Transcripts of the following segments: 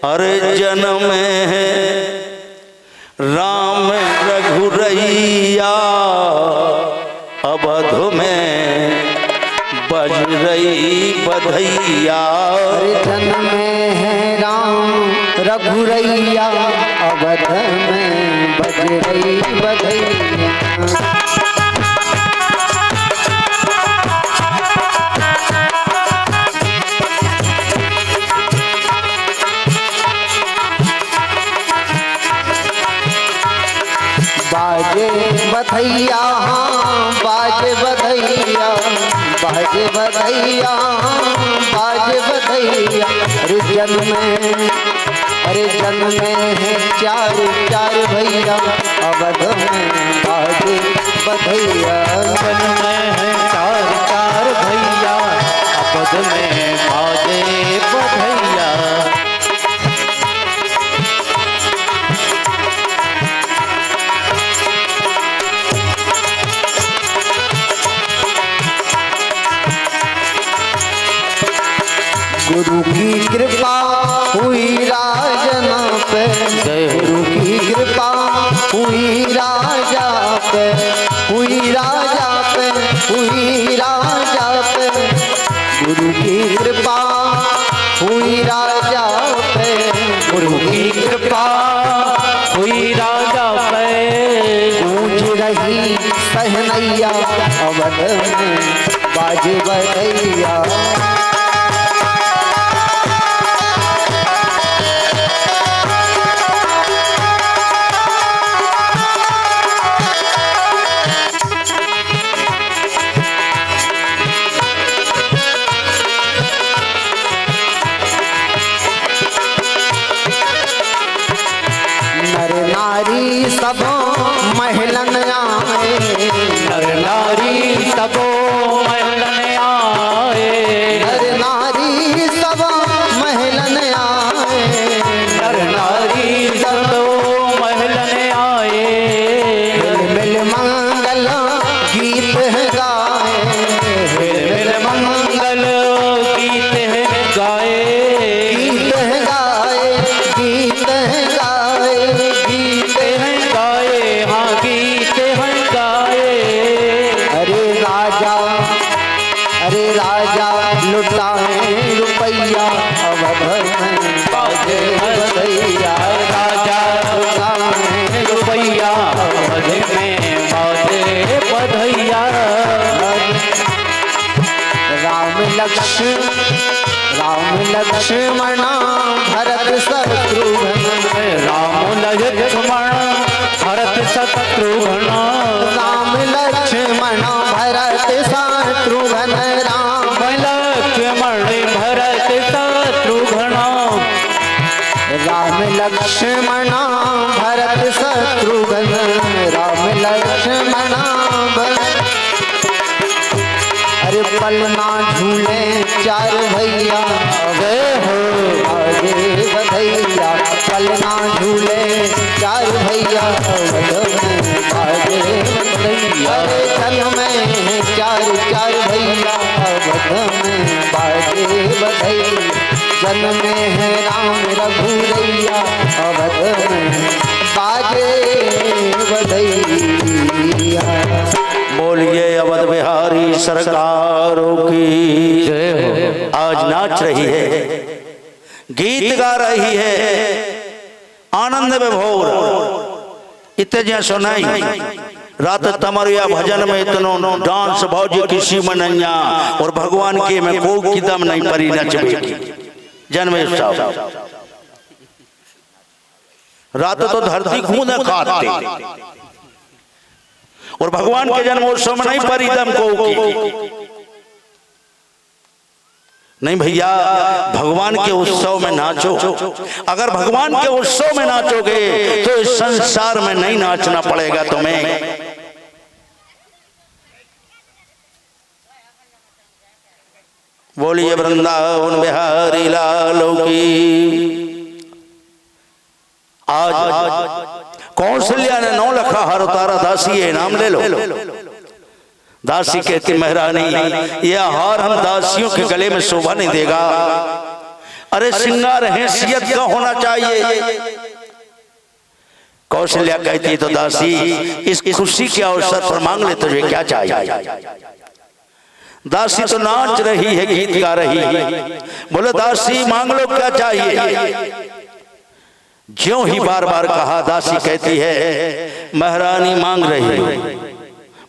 अरे जन्म है राम रघुरैया, अवध में बज रही बधैया। अरे जन्म है राम रघुरैया, अवध में बज रही बधैया। बाजे बधैया हाँ बाजे बधैया, बाजे बधैया बाजे बधैया। अरे जन्म है चार चार भैया, अवध में बाजे बधैया। जन्म है चार चार भैया, अवध में बाजे बधैया। गुरु की कृपा हुई राजना पे, गुरु की कृपा हुई राजा पे, हुई राजा पे, हुई राजा पे। गुरु की कृपा हुई राजा पे, गुरु की कृपा हुई राजा पे। गूंज रही सहनैया, अवध में बाजे बधैया। सब महलन आए, नर नारी सबो महलन आए, नर नारी सब महलन आए, नर नारी सबो महलन आए। मिल मिल मंगल गीत गाए, मिल मिल मंगल गीत गाए, गीत गाए, गीत गाए, गीत गाए, हाँ गीत हैं गाए। अरे राजा लुटाए रुपैया, अवध में बाजे बधैया। राजा लुटाए रुपैया, अवध में बाजे बधैया। राम लक्ष्मण भरत शत्रुघ्न, राम लक्ष्मण भरत शत्रुघ्न, राम लक्ष्मण भरत शत्रुघ्न, राम लक्ष्मण भरत शत्रुघ्न, राम लक्ष्मण भरत शत्रुघ्न, राम लक्ष्मण अरे पलना झूले चार भैया, गए हो आगे बधैया। पलना झूले चार भैया, आगे बधैया। अरे जन्म में चार चार भैया, अवध में बाजे बधैया। जन्म है राम रघुरैया, अवध में बाजे बधैया। बोलिए अवध बिहारी सरकारों की जय हो। आज नाच रही है, गीत गा रही है, आनंद विभोर इतने सुनाई। रात तमरिया भजन में इतनो डांस भौजी किसी में नैया, और भगवान के में को किदम नहीं परी नचबेगी। जन्म उत्सव रात तो धरती खून काटते, और भगवान के जन्मोत्सव में नहीं परी दम को नहीं भैया। भगवान के उत्सव में नाचो। अगर भगवान के उत्सव में नाचोगे तो इस संसार में नहीं नाचना पड़ेगा तुम्हें। बोलिए वृंदावन बिहारी लाल की। आज कौशल्या ने 9 लखा हार उतारा, दासी है नाम ले लो। दासी कहती महारानी, यह हार हम दासियों के गले में शोभा नहीं देगा। अरे श्रृंगार हैसियत का होना चाहिए। कौशल्या कहती तो दासी इस खुशी के अवसर पर मांग ले, तुझे क्या चाहिए? दासी तो नाच रही है, गीत गा रही है। बोले दासी मांग लो क्या चाहिए। ज्यों ही बार बार कहा, दासी कहती है महारानी मांग रही है।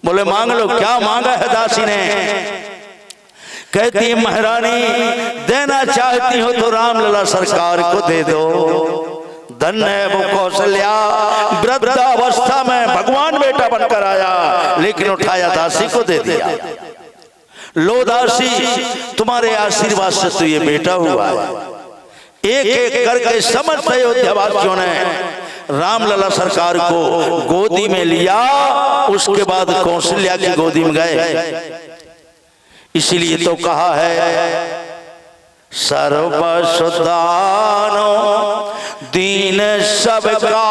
बोले मांग लो, क्या मांगा है दासी ने? कहती है महारानी देना चाहती हो तो रामलला सरकार को दे दो। धन्य है वो कौशल्या, वृद्धावस्था में भगवान बेटा बनकर आया, लेकिन उठाया दासी को दे दिया। लो दासी तुम्हारे आशीर्वाद से तो ये बेटा हुआ है। एक एक करके समस्त अयोध्यावासियों ने रामलला सरकार को गोदी में लिया। उसके बाद कौशल्या की गोदी में गए। इसीलिए तो कहा है सर्वसुदानो दीन सबका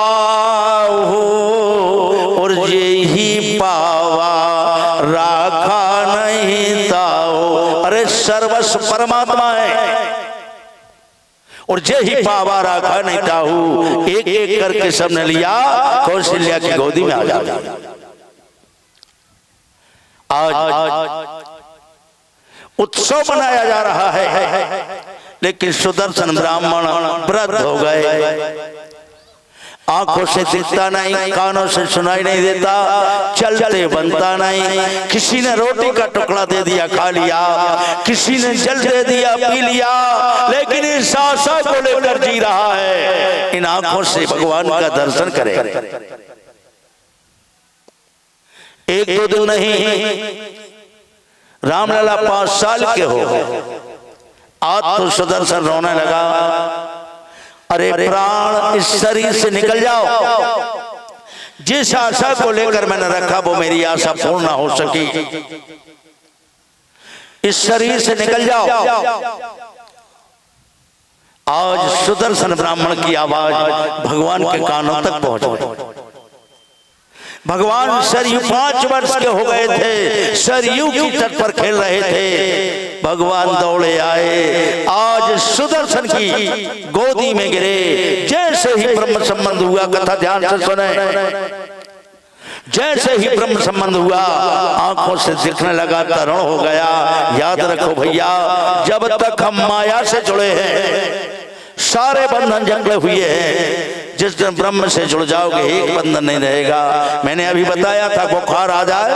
हो, और ये ही पावा राखा नहीं ताओ। अरे सर्वस्व परमात्मा है और जे ही पावा राखा नहीं ताहू। एक एक करके सबने लिया, कौशल्या की गोदी में आ जाता। आज उत्सव मनाया जा रहा है, लेकिन सुदर्शन ब्राह्मण वृद्ध हो गए। आंखों से दिखता नहीं, कानों से सुनाई नहीं देता, चलते बनता नहीं। किसी ने रोटी का टुकड़ा दे दिया, खा लिया, किसी ने जल दे दिया, पी लिया, लेकिन इस आशा को लेकर जी रहा है इन आंखों से भगवान का दर्शन करे। एक दो दिन नहीं, रामलला 5 साल के हो गए। आज तो सुदर्शन रोने लगा, अरे प्राण इस शरीर से निकल जाओ। जिस आशा को लेकर मैंने रखा वो मेरी आशा पूर्ण ना हो सकी, इस शरीर से निकल जाओ। आज सुदर्शन ब्राह्मण की आवाज भगवान के कानों तक पहुंच गई। भगवान सरयू 5 वर्ष के हो गए थे, सरयू की तट पर खेल रहे थे। भगवान दौड़े आए, आज सुदर्शन की गोदी में गिरे। जैसे ही ब्रह्म संबंध हुआ, कथा ध्यान से सुने, जैसे ही ब्रह्म संबंध हुआ आंखों से दिखने लगा, तरुण हो गया। याद रखो भैया, जब तक हम माया से जुड़े हैं सारे बंधन जकड़े हुए हैं। जिस दिन ब्रह्म से जुड़ जाओगे एक बंधन नहीं रहेगा। मैंने अभी बताया था बुखार आ जाए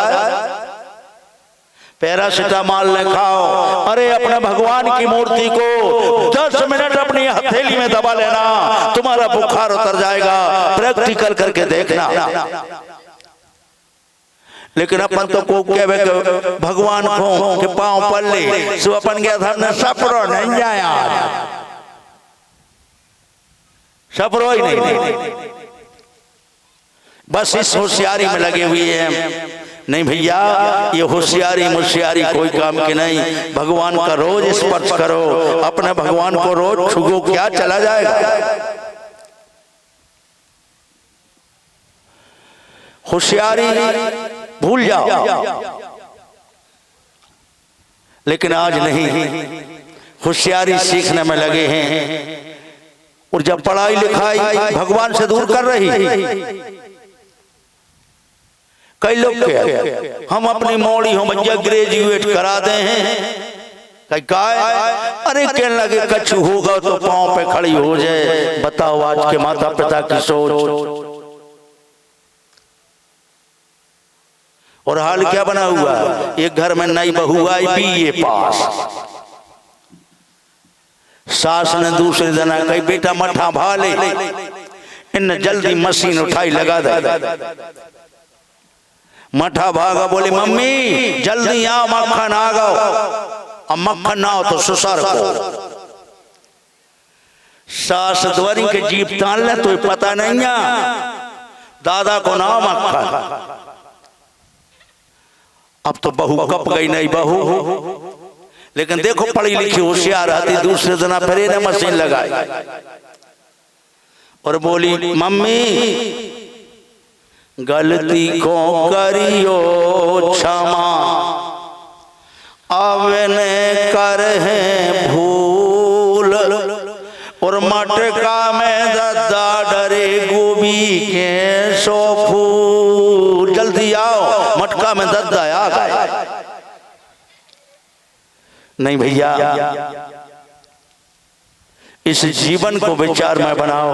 पैरासिटामॉल ले खाओ। अरे अपने भगवान की मूर्ति को 10 मिनट अपनी हथेली में दबा लेना, तुम्हारा बुखार उतर जाएगा। प्रैक्टिकल करके देखना। लेकिन अपन तो को भगवान को के पांव पल्ले सो अपन गया था न सपरो नहीं जाया, सपरो ही नहीं। बस इस होशियारी में लगे हुए हैं। नहीं भैया, ये होशियारी मुशियारी कोई काम की नहीं। भगवान का रोज स्पर्श करो, अपने भगवान को रोज छुगो, क्या चला जाएगा। होशियारी भूल जाओ, लेकिन आज नहीं, होशियारी सीखने में लगे हैं। और जब पढ़ाई लिखाई भगवान से दूर कर रही, कई लोग के हम अपनी मौड़ी हो भैया ग्रेजुएट करा दे हैं, अरे कहने लगे कछु होगा तो पांव पे खड़ी हो जाए। बताओ आज के माता पिता की सोच और हाल क्या बना हुआ। एक घर में नई बहू आई BA पास, सास ने दूसरे दिन कही बेटा मठा भा ले। इन जल्दी मशीन उठाई लगा दे, मठा भागा। बोली मम्मी जल्दी आओ, मक्खन आ गओ। अब मक्खन ना हो तो ससुर को। सास द्वारी के जीप तान ले तो पता नहीं है, दादा को ना मक्खन। अब तो बहू कप गई नहीं बहू, लेकिन देखो पढ़ी लिखी होशियार आती। दूसरे दिन फिर ने मशीन लगाई और बोली मम्मी गलती को करियो क्षमा, अब ने कर है भूल। मटका में दद्दा डरे गोभी के 100 फूल। जल्दी आओ, मटका में दद्दा आ गए। नहीं भैया, इस जीवन को विचार में बनाओ।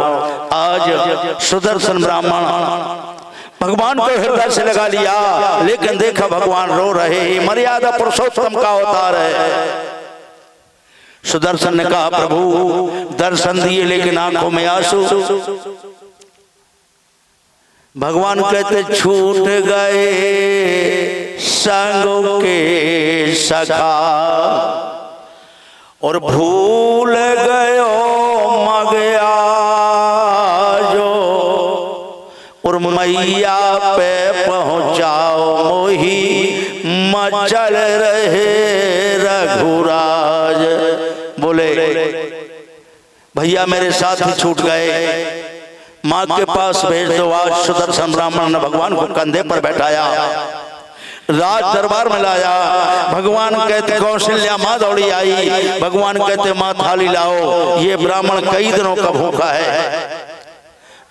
आज सुदर्शन ब्राह्मण भगवान को हृदय से लगा लिया, लेकिन देखा भगवान रो रहे। मर्यादा पुरुषोत्तम का अवतार है। सुदर्शन ने कहा प्रभु दर्शन दिए लेकिन आंखों में आंसू। भगवान कहते छूट गए संगों के सखा और भूल गयो मगया जो, और मैया पे पहुंचाओ मोही मचल रहे रघुराज। बोले भैया मेरे साथ ही छूट गए, माँ के पास भेज दो। आज सुदर्शन ब्राह्मण ने भगवान को कंधे पर बैठाया, राज दरबार में लाया। भगवान कहते कौशल्या माँ दौड़ी आई। भगवान कहते माँ थाली लाओ, ये ब्राह्मण कई दिनों का भूखा है,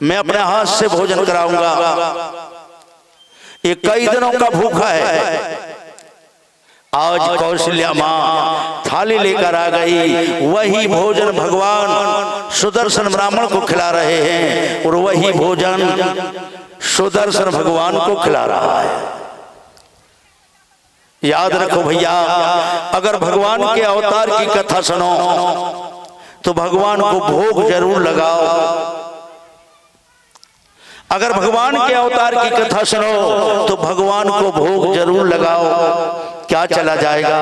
मैं अपने हाथ से भोजन कराऊंगा। ये कई दिनों का भूखा है। आज कौशल्या माँ थाली लेकर आ गई। वही भोजन भगवान सुदर्शन ब्राह्मण को खिला रहे हैं और वही भोजन सुदर्शन भगवान को खिला रहा है। याद रखो भैया, अगर भगवान के अवतार की कथा सुनो तो भगवान को भोग जरूर लगाओ। अगर भगवान के अवतार की कथा सुनो तो भगवान को भोग जरूर लगाओ। क्या चला जाएगा?